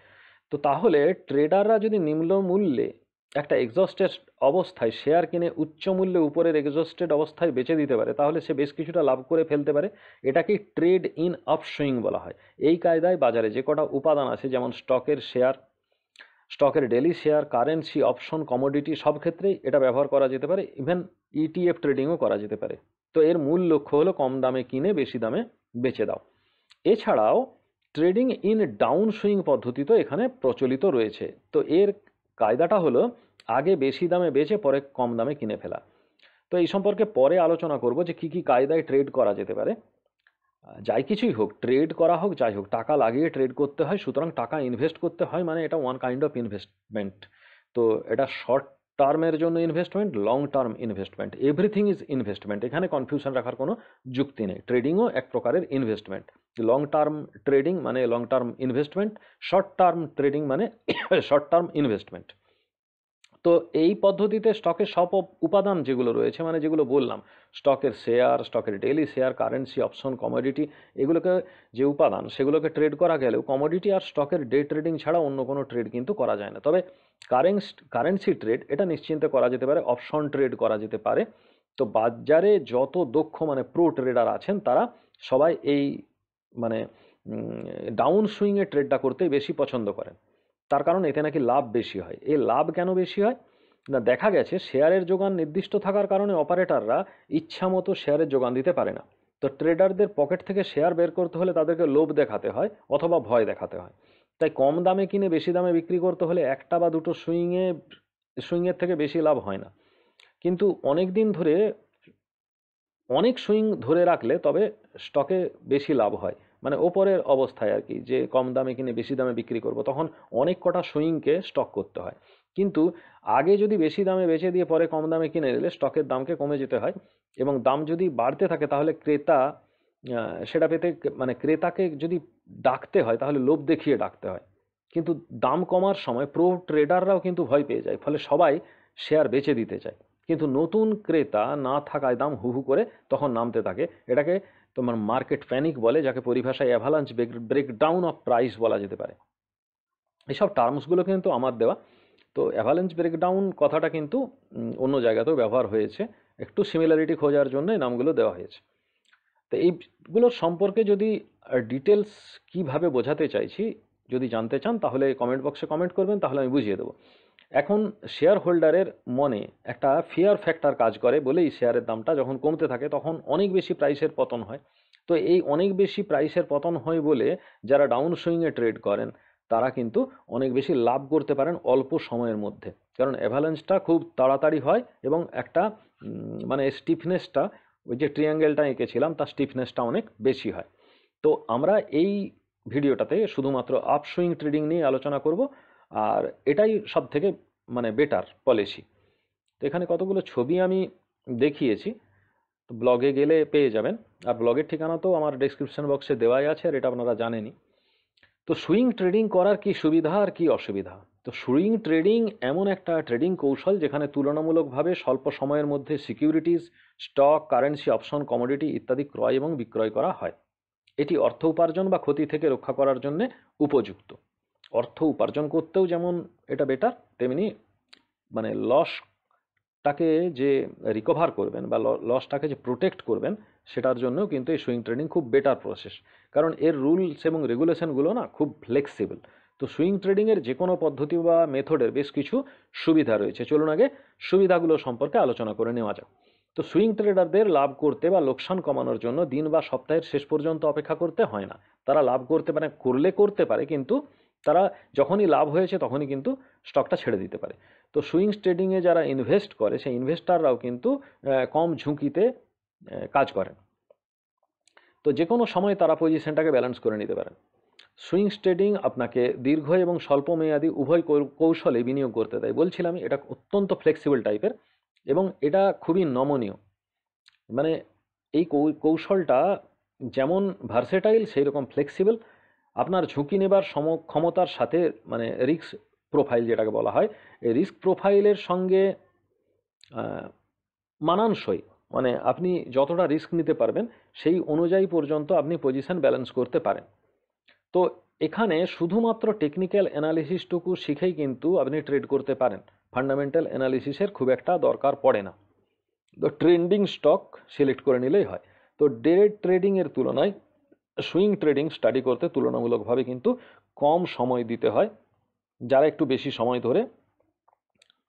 তো তাহলে ট্রেডাররা যদি নিম্ন মূল্যে একটা এক্সস্টেড অবস্থায় শেয়ার কিনে উচ্চ মূল্যে উপরের এক্সস্টেড অবস্থায় বেচে দিতে পারে, তাহলে সে বেশ কিছুটা লাভ করে ফেলতে পারে। এটাকেই ট্রেড ইন আপসুইং বলা হয়। এই কায়দায় বাজারে যে কটা উপাদান আছে, যেমন স্টকের শেয়ার, স্টকের daily share, currency, option, commodity, সব ক্ষেত্রেই এটা ব্যবহার করা যেতে পারে। ইভেন ইটিএফ ট্রেডিংও করা যেতে পারে। তো এর মূল লক্ষ্য হলো কম দামে কিনে বেশি দামে বেচে দাও। এছাড়াও ট্রেডিং ইন ডাউন সুইং পদ্ধতি তো এখানে প্রচলিত রয়েছে। তো এর কায়দাটা হলো আগে বেশি দামে বেচে পরে কম দামে কিনে ফেলা। তো এই সম্পর্কে পরে আলোচনা করব যে কি কি কায়দায় ট্রেড করা যেতে পারে। যাই কিছুই হোক, ট্রেড করা হোক যাই হোক, টাকা লাগিয়ে ট্রেড করতে হয়। সুতরাং টাকা ইনভেস্ট করতে হয়, মানে এটা ওয়ান কাইন্ড অফ ইনভেস্টমেন্ট। তো এটা শর্ট টার্মের জন্য investment, long term investment, everything is investment. এখানে কনফিউশন রাখার কোনো যুক্তি নেই। ট্রেডিংও এক প্রকারের ইনভেস্টমেন্ট। লং টার্ম ট্রেডিং মানে long term investment, short term trading মানে শর্ট টার্ম ইনভেস্টমেন্ট। তো এই পদ্ধতিতে স্টকের সব উপাদান যেগুলো রয়েছে, মানে যেগুলো বললাম, স্টকের শেয়ার, স্টকের daily share, currency, option, commodity, এগুলোকে যে উপাদান সেগুলোকে ট্রেড করা গেলেও কমোডিটি আর স্টকের ডে ট্রেডিং ছাড়া অন্য কোনো ট্রেড কিন্তু করা যায় না। তবে কারেন্সি ট্রেড এটা নিশ্চিন্তে করা যেতে পারে, অপশন ট্রেড করা যেতে পারে। তো বাজারে যত দক্ষ মানে প্রো ট্রেডার আছেন তারা সবাই এই মানে ডাউন সুইংয়ে ট্রেডটা করতেই বেশি পছন্দ করেন। তার কারণ এতে নাকি লাভ বেশি হয়। এই লাভ কেন বেশি হয় না, দেখা গেছে শেয়ারের যোগান নির্দিষ্ট থাকার কারণে অপারেটররা ইচ্ছা মতো শেয়ারের যোগান দিতে পারে না। তো ট্রেডারদের পকেট থেকে শেয়ার বের করতে হলে তাদেরকে লোভ দেখাতে হয় অথবা ভয় দেখাতে হয়। তাই কম দামে কিনে বেশি দামে বিক্রি করতে হলে একটা বা দুটো সুইংয়ের থেকে বেশি লাভ হয় না। কিন্তু অনেক দিন ধরে অনেক সুইং ধরে রাখলে তবে স্টকে বেশি লাভ হয়। মানে ওপরের অবস্থায় আর কি, যে কম দামে কিনে বেশি দামে বিক্রি করব, তখন অনেক কটা সুইংকে স্টক করতে হয়। কিন্তু আগে যদি বেশি দামে বেচে দিয়ে পরে কম দামে কিনে নিলে স্টকের দামকে কমে যেতে হয়, এবং দাম যদি বাড়তে থাকে তাহলে ক্রেতা সেটা পেতে, মানে ক্রেতাকে যদি ডাকতে হয় তাহলে লোভ দেখিয়ে ডাকতে হয়। কিন্তু দাম কমার সময় প্রো ট্রেডাররাও কিন্তু ভয় পেয়ে যায়, ফলে সবাই শেয়ার বেচে দিতে চায়। কিন্তু নতুন ক্রেতা না থাকায় দাম হু হু করে তখন নামতে থাকে। এটাকে তোমার মার্কেট প্যানিক বলে, যাকে পরিভাষায় অ্যাভালাঞ্চ ব্রেকডাউন অফ প্রাইস বলা যেতে পারে। এইসব টার্মসগুলো কিন্তু আমার দেওয়া। তো অ্যাভালাঞ্চ ব্রেকডাউন কথাটা কিন্তু অন্য জায়গাতেও ব্যবহার হয়েছে, একটু সিমিলারিটি খোঁজার জন্য এই নামগুলো দেওয়া হয়েছে। তো এইগুলোর সম্পর্কে যদি ডিটেলস কিভাবে বোঝাতে চাইছি যদি জানতে চান তাহলে কমেন্ট বক্সে কমেন্ট করবেন, তাহলে আমি বুঝিয়ে দেবো। এখন শেয়ার হোল্ডারের মনে একটা ফিয়ার ফ্যাক্টর কাজ করে বলেই শেয়ারের দামটা যখন কমতে থাকে তখন অনেক বেশি প্রাইসের পতন হয়। তো এই অনেক বেশি প্রাইসের পতন হয় বলে যারা ডাউন সুইংয়ে ট্রেড করেন তারা কিন্তু অনেক বেশি লাভ করতে পারেন অল্প সময়ের মধ্যে, কারণ অ্যাভালান্সটা খুব তাড়াতাড়ি হয় এবং একটা মানে স্টিফনেসটা, ওই যে ট্রিয়াঙ্গেলটা এঁকেছিলাম তার স্টিফনেসটা অনেক বেশি হয়। তো আমরা এই ভিডিওটাতে শুধুমাত্র আপ সুইং ট্রেডিং নিয়ে আলোচনা করব, আর এটাই সব থেকে মানে বেটার পলিসি। তো এখানে কতগুলো ছবি আমি দেখিয়েছি, তো ব্লগে গেলে পেয়ে যাবেন, আর ব্লগের ঠিকানা তো আমার ডেসক্রিপশন বক্সে দেওয়াই আছে, আর এটা আপনারা জানেনই। তো সুইং ট্রেডিং করার কি সুবিধা আর কি অসুবিধা? তো সুইং ট্রেডিং এমন একটা ট্রেডিং কৌশল যেখানে তুলনামূলকভাবে স্বল্প সময়ের মধ্যে securities, stock, currency, option, commodity ইত্যাদি ক্রয় এবং বিক্রয় করা হয়। এটি অর্থ উপার্জন বা ক্ষতি থেকে রক্ষা করার জন্য উপযুক্ত। অর্থ উপার্জন করতেও যেমন এটা বেটার, তেমনি মানে লসটাকে যে রিকভার করবেন বা লসটাকে যে প্রোটেক্ট করবেন সেটার জন্যও কিন্তু এই সুইং ট্রেডিং খুব বেটার প্রসেস, কারণ এর রুলস এবং রেগুলেশনগুলো না খুব ফ্লেক্সিবল। তো সুইং ট্রেডিংয়ের যে কোনো পদ্ধতি বা মেথডের বেশ কিছু সুবিধা রয়েছে। চলুন আগে সুবিধাগুলো সম্পর্কে আলোচনা করে নেওয়া যাক। তো সুইং ট্রেডারদের লাভ করতে বা লোকসান কমানোর জন্য দিন বা সপ্তাহের শেষ পর্যন্ত অপেক্ষা করতে হয় না। তারা লাভ করতে পারে, করতে পারে, কিন্তু তারা যখনই লাভ হয়েছে তখনই কিন্তু স্টকটা ছেড়ে দিতে পারে। তো সুইং ট্রেডিংয়ে যারা ইনভেস্ট করে সেই ইনভেস্টাররাও কিন্তু কম ঝুঁকিতে কাজ করেন। তো যে কোনো সময় তারা পজিশনটাকে ব্যালেন্স করে নিতে পারেন। সুইং ট্রেডিং আপনাকে দীর্ঘ এবং স্বল্প মেয়াদী উভয় কৌশলে বিনিয়োগ করতে দেয়। বলছিলাম এটা অত্যন্ত ফ্লেক্সিবল টাইপের এবং এটা খুবই নমনীয়। মানে এই কৌশলটা যেমন ভার্সেটাইল সেই রকম ফ্লেক্সিবল। আপনার ঝুঁকি নেবার ক্ষমতার সাথে মানে রিস্ক প্রোফাইল যেটাকে বলা হয়, এই রিস্ক প্রোফাইলের সঙ্গে মানানসই, মানে আপনি যতটা রিস্ক নিতে পারবেন সেই অনুযায়ী পর্যন্ত আপনি পজিশন ব্যালেন্স করতে পারেন। তো এখানে শুধুমাত্র টেকনিক্যাল অ্যানালিসিসটুকু শিখেই কিন্তু আপনি ট্রেড করতে পারেন, ফান্ডামেন্টাল অ্যানালিসিসের খুব একটা দরকার পড়ে না। তো ট্রেন্ডিং স্টক সিলেক্ট করে নিলেই হয়। তো ডে ট্রেডিংয়ের তুলনায় সুইং ট্রেডিং স্টাডি করতে তুলনামূলকভাবে কিন্তু কম সময় দিতে হয়। যারা একটু বেশি সময় ধরে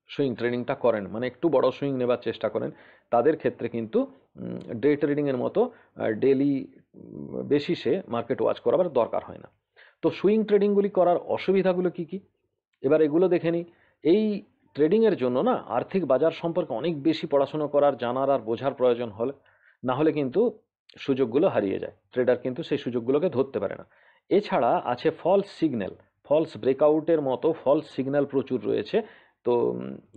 সুইং ট্রেডিংটা করেন, মানে একটু বড় সুইং নেবার চেষ্টা করেন, তাদের ক্ষেত্রে কিন্তু ডে ট্রেডিংয়ের মতো ডেলি বেসিসে মার্কেট ওয়াচ করার দরকার হয় না। তো সুইং ট্রেডিংগুলি করার অসুবিধাগুলো কি কি এবার এগুলো দেখে নিই। এই ট্রেডিংয়ের জন্য না আর্থিক বাজার সম্পর্কে অনেক বেশি পড়াশোনা করার, জানার আর বোঝার প্রয়োজন হলে, না হলে কিন্তু সুযোগগুলো হারিয়ে যায়, ট্রেডার কিন্তু সেই সুযোগগুলোকে ধরতে পারে না। এছাড়া আছে ফলস সিগন্যাল, ফলস ব্রেকআউটের মতো ফলস সিগন্যাল প্রচুর রয়েছে। তো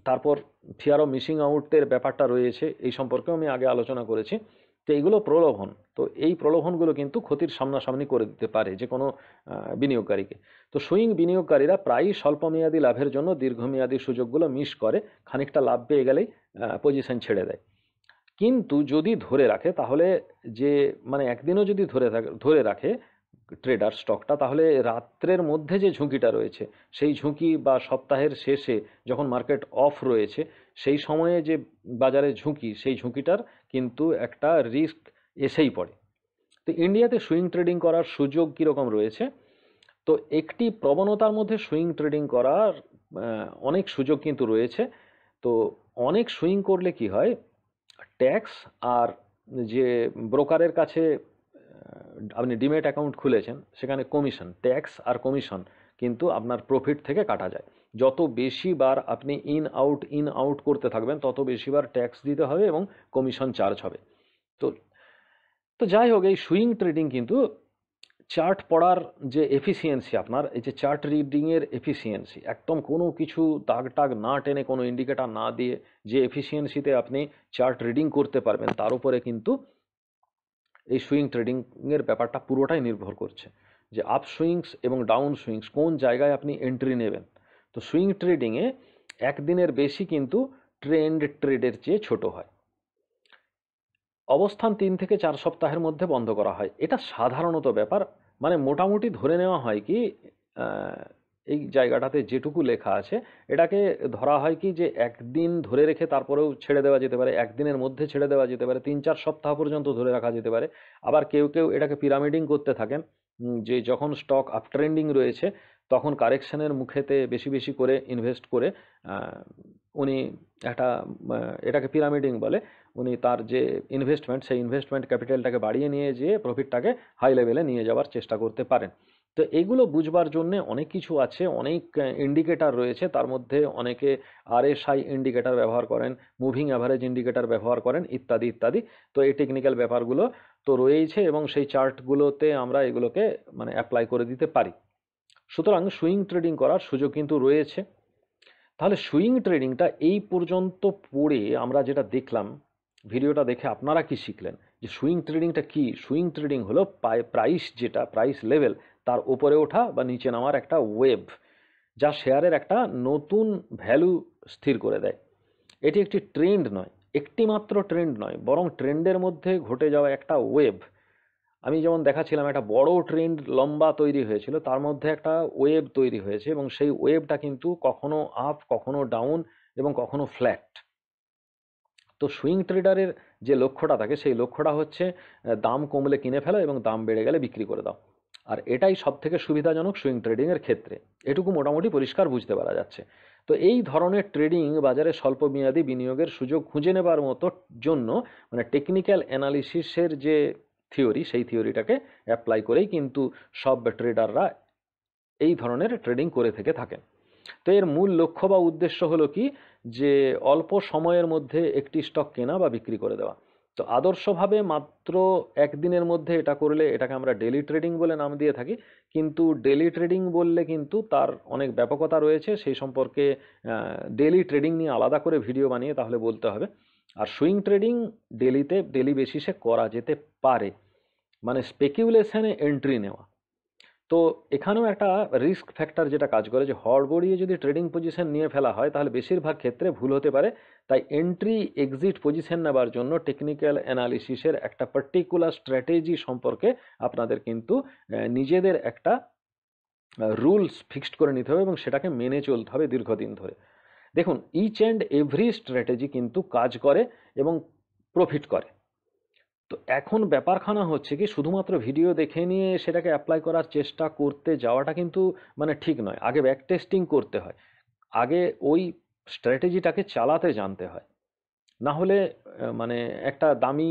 তারপর ফিয়ার অফ মিসিং আউটের ব্যাপারটা রয়েছে, এই সম্পর্কেও আমি আগে আলোচনা করেছি। তো এইগুলো প্রলোভন, তো এই প্রলোভনগুলো কিন্তু ক্ষতির সামনাসামনি করে দিতে পারে যে কোনো বিনিয়োগকারীকে। তো সুইং বিনিয়োগকারীরা প্রায়ই স্বল্পমেয়াদী লাভের জন্য দীর্ঘমেয়াদী সুযোগগুলো মিস করে, খানিকটা লাভ পেয়ে গেলেই পজিশন ছেড়ে দেয়। কিন্তু যদি ধরে রাখে তাহলে, যে মানে একদিনও যদি ধরে রাখে ট্রেডার স্টকটা, তাহলে রাত্রের মধ্যে যে ঝুঁকিটা রয়েছে সেই ঝুঁকি, বা সপ্তাহের শেষে যখন মার্কেট অফ রয়েছে সেই সময়ে যে বাজারে ঝুঁকি, সেই ঝুঁকিটার কিন্তু একটা রিস্ক এসেই পড়ে। তো ইন্ডিয়াতে সুইং ট্রেডিং করার সুযোগ কীরকম রয়েছে? তো একটি প্রবণতার মধ্যে সুইং ট্রেডিং করার অনেক সুযোগ কিন্তু রয়েছে। তো অনেক সুইং করলে কি হয়, ট্যাক্স আর যে ব্রোকারের কাছে আপনি ডিমেট অ্যাকাউন্ট খুলেছেন সেখানে কমিশন, ট্যাক্স আর কমিশন কিন্তু আপনার প্রফিট থেকে কাটা যায়। যত বেশি বার আপনি ইন আউট করতে থাকবেন তত বেশি বার ট্যাক্স দিতে হবে এবং কমিশন চার্জ হবে। তো তো যাই হোক, এই সুইং ট্রেডিং কিন্তু চার্ট পড়ার যে এফিসিয়েন্সি, আপনার এই যে চার্ট রিডিংয়ের এফিসিয়েন্সি, একদম কোনো কিছু দাগ টাগ না টেনে, কোনো ইন্ডিকেটার না দিয়ে যে এফিসিয়েন্সিতে আপনি চার্ট রিডিং করতে পারবেন, তার উপরে কিন্তু এই সুইং ট্রেডিংয়ের ব্যাপারটা পুরোটাই নির্ভর করছে যে আপ সুইংস এবং ডাউন সুইংস কোন জায়গায় আপনি এন্ট্রি নেবেন। তো সুইং ট্রেডিংয়ে একদিনের বেশি কিন্তু ট্রেন্ড ট্রেডের চেয়ে ছোট হয়। অবস্থান 3 থেকে 4 সপ্তাহের মধ্যে বন্ধ করা হয়। এটা সাধারণত ব্যাপার, মানে মোটামুটি ধরে নেওয়া হয় কি আহ, এই জায়গাটাতে যেটুকু লেখা আছে এটাকে ধরা হয় কি যে একদিন ধরে রেখে তারপরেও ছেড়ে দেওয়া যেতে পারে, একদিনের মধ্যে ছেড়ে দেওয়া যেতে পারে, 3-4 সপ্তাহ পর্যন্ত ধরে রাখা যেতে পারে। আবার কেউ কেউ এটাকে পিরামিডিং করতে থাকেন, যে যখন স্টক আপ ট্রেন্ডিং রয়েছে তখন কারেকশনের মুখেতে বেশি বেশি করে ইনভেস্ট করে আহ, উনি একটা এটাকে পিরামিডিং বলে, উনি তার যে ইনভেস্টমেন্ট সেই ইনভেস্টমেন্ট ক্যাপিটালটাকে বাড়িয়ে নিয়ে যেয়ে প্রফিটটাকে হাই লেভেলে নিয়ে যাওয়ার চেষ্টা করতে পারেন। তো এগুলো বুঝবার জন্য অনেক কিছু আছে, অনেক ইন্ডিকেটর রয়েছে, তার মধ্যে অনেকে আরএসআই ইন্ডিকেটর ব্যবহার করেন, মুভিং অ্যাভারেজ ইন্ডিকেটর ব্যবহার করেন, ইত্যাদি ইত্যাদি। তো এই টেকনিক্যাল ব্যাপারগুলো তো রয়েইছে এবং সেই চার্টগুলোতে আমরা এগুলোকে মানে অ্যাপ্লাই করে দিতে পারি। সুতরাং সুইং ট্রেডিং করার সুযোগ কিন্তু রয়েছে। তাহলে সুইং ট্রেডিংটা এই পর্যন্ত পড়ে আমরা যেটা দেখলাম, ভিডিওটা দেখে আপনারা কি শিখলেন যে সুইং ট্রেডিংটা কি? সুইং ট্রেডিং হলো প্রাইস, যেটা প্রাইস লেভেল তার উপরে ওঠা বা নিচে নামার একটা ওয়েভ, যা শেয়ারের একটা নতুন ভ্যালু স্থির করে দেয়। এটি একটি ট্রেন্ড নয়, একটি মাত্র ট্রেন্ড নয়, বরং ট্রেন্ডের মধ্যে ঘটে যাওয়া একটা ওয়েভ। আমি যেমন দেখাচ্ছিলাম একটা বড় ট্রেন্ড লম্বা তৈরি হয়েছিল, তার মধ্যে একটা ওয়েভ তৈরি হয়েছে এবং সেই ওয়েভটা কিন্তু কখনো আপ, কখনো ডাউন এবং কখনো ফ্ল্যাট। তো সুইং ট্রেডারের যে লক্ষ্যটা থাকে সেই লক্ষ্যটা হচ্ছে দাম কমলে কিনে ফেলা এবং দাম বেড়ে গেলে বিক্রি করে দাও। আর এটাই সব থেকে সুবিধাজনক সুইং ট্রেডিংয়ের ক্ষেত্রে, এটুকু মোটামুটি পরিষ্কার বুঝতে পারা যাচ্ছে। তো এই ধরনের ট্রেডিং বাজারে স্বল্প মেয়াদী বিনিয়োগের সুযোগ খুঁজে নেবার মতো জন্য মানে টেকনিক্যাল অ্যানালিসিসের যে থিওরি, সেই থিওরিটাকে অ্যাপ্লাই করেই কিন্তু সব ট্রেডাররা এই ধরনের ট্রেডিং করে থেকে থাকেন। তো এর মূল লক্ষ্য বা উদ্দেশ্য হলো কি, যে অল্প সময়ের মধ্যে একটি স্টক কেনা বা বিক্রি করে দেওয়া। তো আদর্শভাবে মাত্র একদিনের মধ্যে এটা করলে এটাকে আমরা ডেলি ট্রেডিং বলে নাম দিয়ে থাকি, কিন্তু ডেলি ট্রেডিং বললে কিন্তু তার অনেক ব্যাপকতা রয়েছে, সেই সম্পর্কে ডেলি ট্রেডিং নিয়ে আলাদা করে ভিডিও বানিয়ে তাহলে বলতে হবে। আর সুইং ট্রেডিং ডেলি বেসিসে করা যেতে পারে, মানে স্পেকিউলেশনে এন্ট্রি নেওয়া। তো এখানেও একটা রিস্ক ফ্যাক্টর যেটা কাজ করে, যে হড়বড়িয়ে যদি ট্রেডিং পজিশন নিয়ে ফেলা হয় তাহলে বেশিরভাগ ক্ষেত্রে ভুল হতে পারে। তাই এন্ট্রি এক্সিট পজিশন নেবার জন্য টেকনিক্যাল অ্যানালিসিসের একটা পার্টিকুলার স্ট্র্যাটেজি সম্পর্কে আপনাদের কিন্তু নিজেদের একটা রুলস ফিক্সড করে নিতে হবে এবং সেটাকে মেনে চলতে হবে দীর্ঘদিন ধরে। দেখুন, ইচ অ্যান্ড এভরি স্ট্র্যাটেজি কিন্তু কাজ করে এবং প্রফিট করে। তো এখন ব্যাপারখানা হচ্ছে কি, শুধুমাত্র ভিডিও দেখে নিয়ে সেটাকে অ্যাপ্লাই করার চেষ্টা করতে যাওয়াটা কিন্তু মানে ঠিক নয়। আগে ব্যাক টেস্টিং করতে হয়, আগে ওই স্ট্র্যাটেজিটাকে চালাতে জানতে হয়। না হলে মানে একটা দামি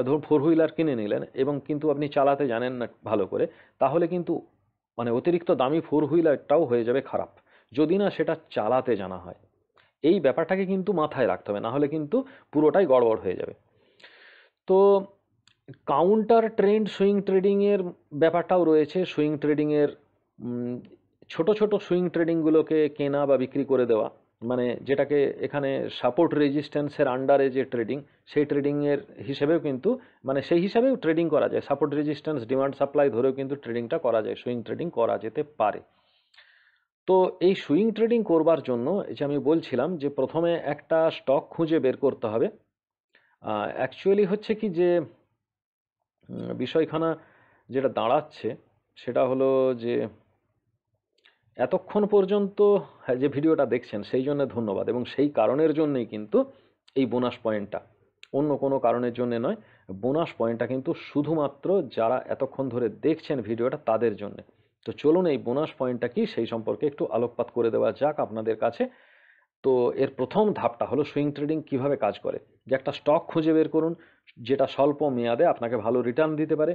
ধরুন ফোর হুইলার কিনে নিলেন এবং কিন্তু আপনি চালাতে জানেন না ভালো করে, তাহলে কিন্তু মানে অতিরিক্ত দামি ফোর হুইলারটাও হয়ে যাবে খারাপ, যদি না সেটা চালাতে জানা হয়। এই ব্যাপারটাকে কিন্তু মাথায় রাখতে হবে, না হলে কিন্তু পুরোটাই গড়বড় হয়ে যাবে। তো কাউন্টার ট্রেন্ড সুইং ট্রেডিংয়ের ব্যাপারটাও রয়েছে। সুইং ট্রেডিংয়ের ছোট ছোট সুইং ট্রেডিংগুলোকে কেনা বা বিক্রি করে দেওয়া, মানে যেটাকে এখানে সাপোর্ট রেজিস্ট্যান্সের আন্ডারে যে ট্রেডিং, সেই ট্রেডিংয়ের হিসেবেও কিন্তু মানে সেই হিসাবেও ট্রেডিং করা যায়। সাপোর্ট রেজিস্ট্যান্স, ডিমান্ড সাপ্লাই ধরেও কিন্তু ট্রেডিংটা করা যায়, সুইং ট্রেডিং করা যেতে পারে। তো এই সুইং ট্রেডিং করবার জন্য যে আমি বলছিলাম যে প্রথমে একটা স্টক খুঁজে বের করতে হবে। অ্যাকচুয়ালি হচ্ছে কি যে বিষয়খানা যেটা দাঁড়াচ্ছে সেটা হলো যে এতক্ষণ পর্যন্ত যে ভিডিওটা দেখছেন সেই জন্য ধন্যবাদ, এবং সেই কারণের জন্যই কিন্তু এই বোনাস পয়েন্টটা, অন্য কোনো কারণের জন্য নয়। বোনাস পয়েন্টটা কিন্তু শুধুমাত্র যারা এতক্ষণ ধরে দেখছেন ভিডিওটা তাদের জন্য। তো চলুন এই বোনাস পয়েন্টটা কি সেই সম্পর্কে একটু আলোকপাত করে দেওয়া যাক আপনাদের কাছে। তো এর প্রথম ধাপটা হলো সুইং ট্রেডিং কিভাবে কাজ করে, যে একটা স্টক খুঁজে বের করুন যেটা স্বল্প মেয়াদে আপনাকে ভালো রিটার্ন দিতে পারে।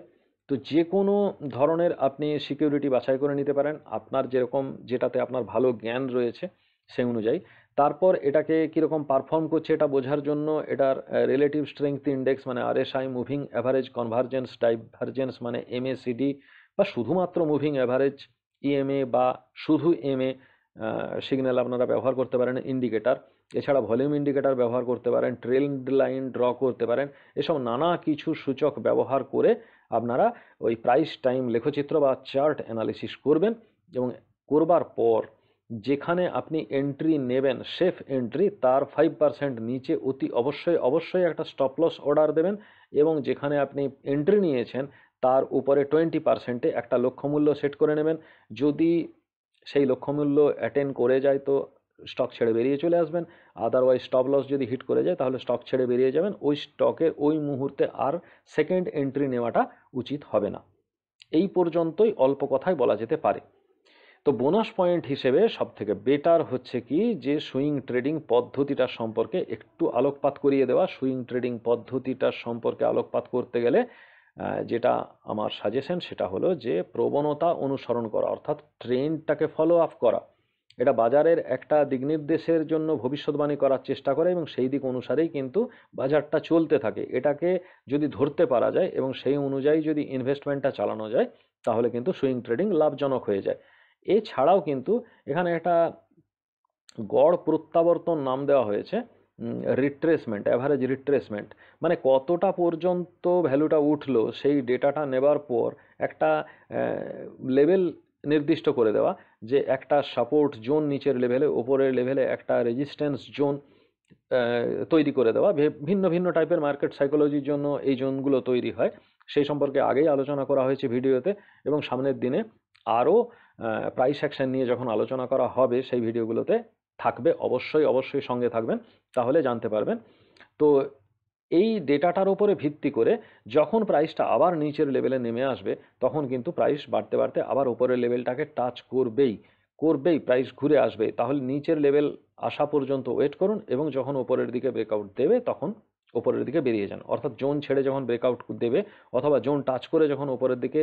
তো যে কোনো ধরনের আপনি সিকিউরিটি বাছাই করে নিতে পারেন আপনার যেরকম, যেটাতে আপনার ভালো জ্ঞান রয়েছে সেই অনুযায়ী। তারপর এটাকে কীরকম পারফর্ম করছে এটা বোঝার জন্য এটার রিলেটিভ স্ট্রেংথ ইন্ডেক্স মানে RSI, moving average convergence, divergence মানে এমএসিডি, বা শুধুমাত্র মুভিং অ্যাভারেজ ইএমএ বা শুধু এমএ সিগন্যাল আপনারা ব্যবহার করতে পারেন, ইন্ডিকেটার। এছাড়া ভলিউম ইন্ডিকেটার ব্যবহার করতে পারেন, ট্রেন্ড লাইন ড্র করতে পারেন। এসব নানা কিছু সূচক ব্যবহার করে আপনারা ওই প্রাইস টাইম লেখচিত্র বা চার্ট অ্যানালিসিস করবেন, এবং করবার পর যেখানে আপনি এন্ট্রি নেবেন সেফ এন্ট্রি তার 5% নিচে অতি অবশ্যই একটা স্টপ লস অর্ডার দেবেন, এবং যেখানে আপনি এন্ট্রি নিয়েছেন তার উপরে 20%-এ একটা লক্ষ্যমূল্য সেট করে নেবেন। যদি সেই লক্ষ্যমূল্য অ্যাটেন্ড করে যায় তো স্টক ছেড়ে বেরিয়ে চলে আসবেন, আদারওয়াইজ স্টপ লস যদি হিট করে যায় তাহলে স্টক ছেড়ে বেরিয়ে যাবেন। ওই স্টকের ওই মুহূর্তে আর সেকেন্ড এন্ট্রি নেওয়াটা উচিত হবে না। এই পর্যন্তই অল্প কথায় বলা যেতে পারে। তো বোনাস পয়েন্ট হিসেবে সবথেকে বেটার হচ্ছে কি যে সুইং ট্রেডিং পদ্ধতিটার সম্পর্কে একটু আলোকপাত করিয়ে দেওয়া। সুইং ট্রেডিং পদ্ধতিটার সম্পর্কে আলোকপাত করতে গেলে যেটা আমার সাজেশন সেটা হলো যে প্রবণতা অনুসরণ করা, অর্থাৎ ট্রেন্ডটাকে ফলো আপ করা। এটা বাজারের একটা দিকনির্দেশের জন্য ভবিষ্যৎবাণী করার চেষ্টা করে এবং সেই দিক অনুসারেই কিন্তু বাজারটা চলতে থাকে। এটাকে যদি ধরতে পারা যায় এবং সেই অনুযায়ী যদি ইনভেস্টমেন্টটা চালানো যায় তাহলে কিন্তু সুইং ট্রেডিং লাভজনক হয়ে যায়। এছাড়াও কিন্তু এখানে একটা গড় প্রত্যাবর্তন নাম দেওয়া হয়েছে রিট্রেসমেন্ট, অ্যাভারেজ রিট্রেসমেন্ট, মানে কতটা পর্যন্ত ভ্যালুটা উঠলো সেই ডেটাটা নেবার পর একটা লেভেল নির্দিষ্ট করে দেওয়া, যে একটা সাপোর্ট জোন নিচের লেভেলে, ওপরের লেভেলে একটা রেজিস্ট্যান্স জোন তৈরি করে দেওয়া। ভিন্ন ভিন্ন টাইপের মার্কেট সাইকোলজির জন্য এই জোনগুলো তৈরি হয়, সেই সম্পর্কে আগেই আলোচনা করা হয়েছে ভিডিওতে, এবং সামনের দিনে আরও প্রাইস অ্যাকশন নিয়ে যখন আলোচনা করা হবে সেই ভিডিওগুলোতে থাকবে। অবশ্যই সঙ্গে থাকবেন, তাহলে জানতে পারবেন। তো এই ডেটাটার উপরে ভিত্তি করে যখন প্রাইসটা আবার নিচের লেভেলে নেমে আসবে তখন কিন্তু প্রাইস বাড়তে বাড়তে আবার উপরের লেভেলটাকে টাচ করবেই প্রাইস ঘুরে আসবে। তাহলে নিচের লেভেল আসা পর্যন্ত ওয়েট করুন এবং যখন উপরের দিকে ব্রেকআউট দেবে তখন উপরের দিকে বেরিয়ে যান। অর্থাৎ জোন ছেড়ে যখন ব্রেকআউট দেবে অথবা জোন টাচ করে যখন উপরের দিকে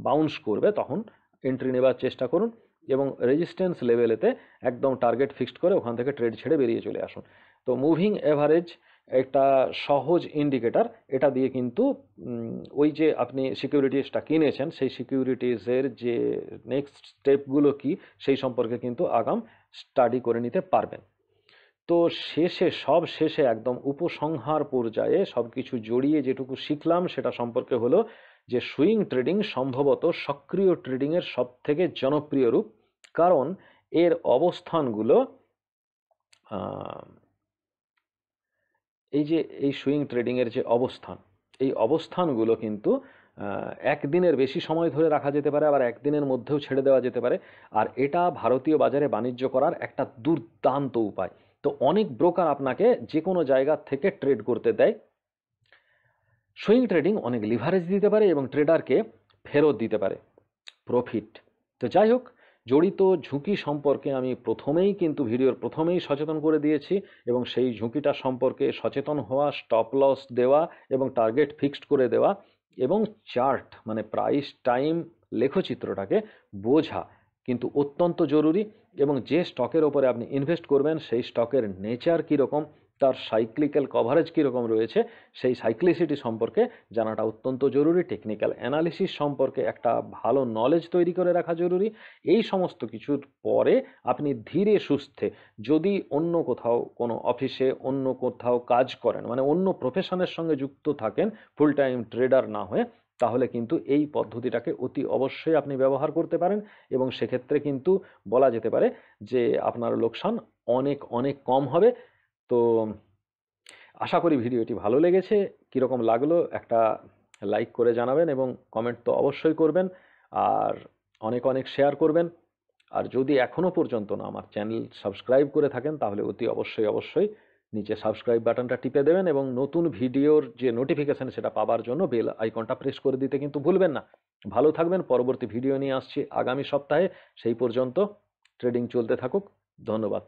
বাউন্স করবে তখন এন্ট্রি নেবার চেষ্টা করুন এবং রেজিস্ট্যান্স লেভেলেতে একদম টার্গেট ফিক্সড করে ওখান থেকে ট্রেড ছেড়ে বেরিয়ে চলে আসুন। তো মুভিং অ্যাভারেজ একটা সহজ ইন্ডিকেটর, এটা দিয়ে কিন্তু ওই যে আপনি সিকিউরিটিসটা কিনেছেন সেই সিকিউরিটিসের যে নেক্সট স্টেপগুলো কি সেই সম্পর্কে কিন্তু আগাম স্টাডি করে নিতে পারবেন। তো সব শেষে একদম উপসংহার পর্যায়ে সব কিছু জড়িয়ে যেটুকু শিখলাম সেটা সম্পর্কে হলো যে সুইং ট্রেডিং সম্ভবত সক্রিয় ট্রেডিংয়ের সব থেকে জনপ্রিয় রূপ, কারণ এর অবস্থানগুলো এই যে এই সুইং ট্রেডিংয়ের যে অবস্থান, এই অবস্থানগুলো কিন্তু একদিনের বেশি সময় ধরে রাখা যেতে পারে, আবার একদিনের মধ্যেও ছেড়ে দেওয়া যেতে পারে। আর এটা ভারতীয় বাজারে বাণিজ্য করার একটা দুর্দান্ত উপায়। তো অনেক ব্রোকার আপনাকে যে কোনো জায়গা থেকে ট্রেড করতে দেয়। সুইং ট্রেডিং অনেক লিভারেজ দিতে পারে এবং ট্রেডারকে ফেরত দিতে পারে প্রফিট। তো যাই হোক, জড়িত ঝুঁকি সম্পর্কে আমি ভিডিওর প্রথমেই সচেতন করে দিয়েছি, এবং সেই ঝুঁকিটা সম্পর্কে সচেতন হওয়া, স্টপ লস দেওয়া এবং টার্গেট ফিক্সড করে দেওয়া এবং চার্ট মানে প্রাইস টাইম লেখচিত্রটাকে বোঝা কিন্তু অত্যন্ত জরুরি। এবং যে স্টকের ওপরে আপনি ইনভেস্ট করবেন সেই স্টকের নেচার কীরকম, তার সাইক্লিক্যাল কভারেজ কীরকম রয়েছে সেই সাইক্লিসিটি সম্পর্কে জানাটা অত্যন্ত জরুরি। টেকনিক্যাল অ্যানালিসিস সম্পর্কে একটা ভালো নলেজ তৈরি করে রাখা জরুরি। এই সমস্ত কিছুর পরে আপনি ধীরে সুস্থে যদি অন্য কোথাও কোনো অফিসে অন্য কোথাও কাজ করেন, মানে অন্য প্রফেশনের সঙ্গে যুক্ত থাকেন, ফুল টাইম ট্রেডার না হয়ে, তাহলে কিন্তু এই পদ্ধতিটাকে অতি অবশ্যই আপনি ব্যবহার করতে পারেন এবং সেক্ষেত্রে কিন্তু বলা যেতে পারে যে আপনার লোকসান অনেক অনেক কম হবে। তো আশা করি ভিডিওটি ভালো লেগেছে। কীরকম লাগলো একটা লাইক করে জানাবেন এবং কমেন্ট তো অবশ্যই করবেন, আর অনেক অনেক শেয়ার করবেন। আর যদি এখনও পর্যন্ত না আমার চ্যানেল সাবস্ক্রাইব করে থাকেন তাহলে অতি অবশ্যই নিচে সাবস্ক্রাইব বাটনটা টিপে দেবেন এবং নতুন ভিডিওর যে নোটিফিকেশান সেটা পাবার জন্য বেল আইকনটা প্রেস করে দিতে কিন্তু ভুলবেন না। ভালো থাকবেন, পরবর্তী ভিডিও নিয়ে আসছি আগামী সপ্তাহে। সেই পর্যন্ত ট্রেডিং চলতে থাকুক। ধন্যবাদ।